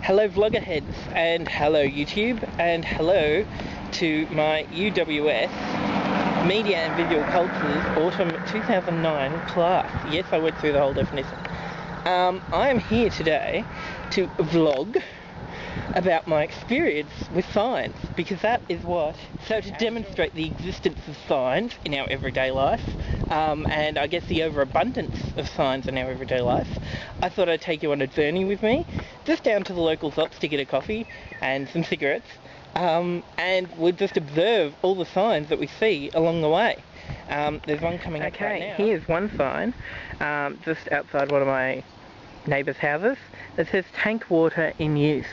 Hello vloggerheads, and hello YouTube, and hello to my UWS Media and Visual Cultures Autumn 2009 class. Yes, I went through the whole definition. I am here today to vlog about my experience with signs, because that is what, so to demonstrate the existence of signs in our everyday life, and I guess the overabundance of signs in our everyday life, I thought I'd take you on a journey with me, just down to the local shops to get a coffee and some cigarettes, and we'll just observe all the signs that we see along the way. There's one coming up right now. Here's one sign, just outside one of my neighbours' houses, that says tank water in use.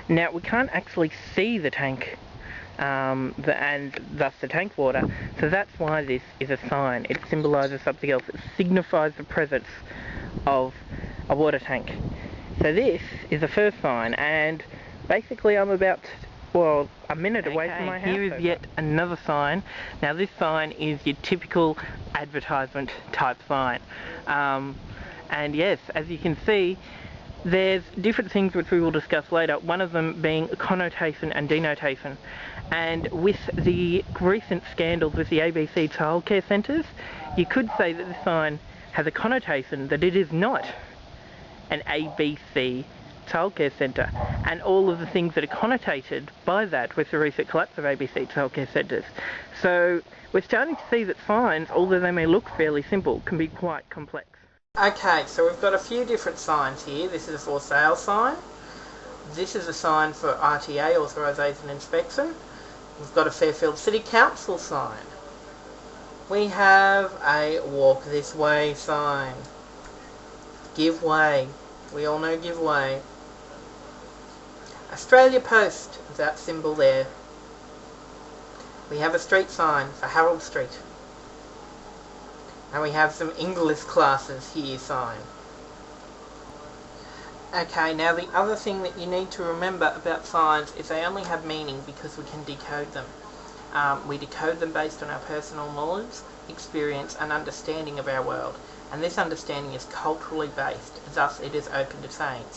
Now, we can't actually see the tank, and thus the tank water, so that's why this is a sign. It symbolises something else. It signifies the presence of a water tank. So this is the first sign, and basically I'm about, well, a minute away from my house. Here is yet another sign. Now this sign is your typical advertisement type sign. And yes, as you can see, there's different things which we will discuss later, one of them being connotation and denotation. And with the recent scandals with the ABC childcare centres, you could say that this sign has a connotation that it is not an ABC childcare centre, and all of the things that are connotated by that with the recent collapse of ABC childcare centres. So we're starting to see that signs, although they may look fairly simple, can be quite complex. Okay, so we've got a few different signs here. This is a for sale sign. This is a sign for RTA, authorisation inspection. We've got a Fairfield City Council sign. We have a walk this way sign. Give way. We all know give way. Australia Post, that symbol there. We have a street sign for Harold Street. And we have some English classes here sign. Okay, now the other thing that you need to remember about signs is they only have meaning because we can decode them. We decode them based on our personal knowledge, experience and understanding of our world. And this understanding is culturally based, thus it is open to change.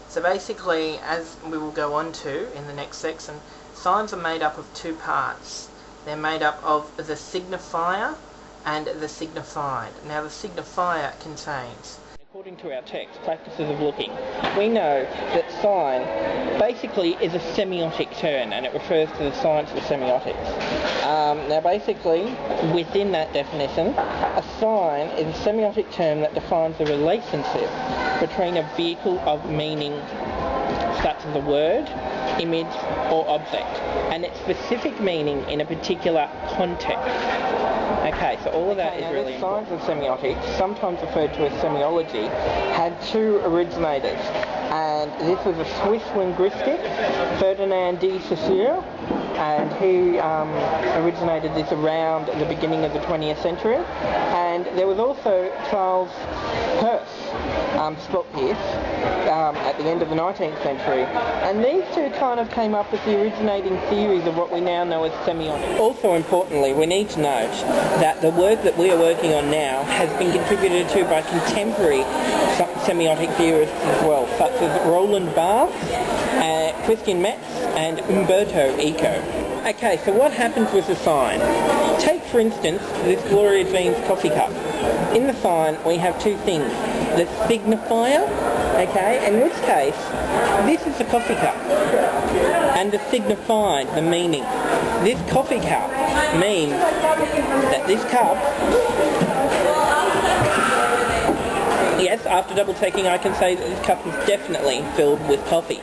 So basically, as we will go on to in the next section, signs are made up of two parts. They're made up of the signifier and the signified. Now the signifier can change. According to our text, practices of looking, we know that sign basically is a semiotic term, and it refers to the science of semiotics. Now basically, within that definition, a sign is a semiotic term that defines the relationship between a vehicle of meaning such as a word, image or object, and its specific meaning in a particular context. Okay, so all of that is really important. Science of semiotics, sometimes referred to as semiology, had two originators, and this was a Swiss linguistic, Ferdinand de Saussure, and he originated this around the beginning of the 20th century, and there was also Charles Peirce, Scott Peirce, at the end of the 19th century, and these two kind of came up with the originating theories of what we now know as semiotics. Also importantly, we need to note that the work that we are working on now has been contributed to by contemporary semiotic theorists as well, such as Roland Barthes, Christian Metz and Umberto Eco. Okay, so what happens with the sign? Take for instance this Gloria Jean's coffee cup. In the sign we have two things. The signifier, okay, in which case this is the coffee cup, and the signified, the meaning. This coffee cup means that this cup, yes, after double checking I can say that this cup is definitely filled with coffee.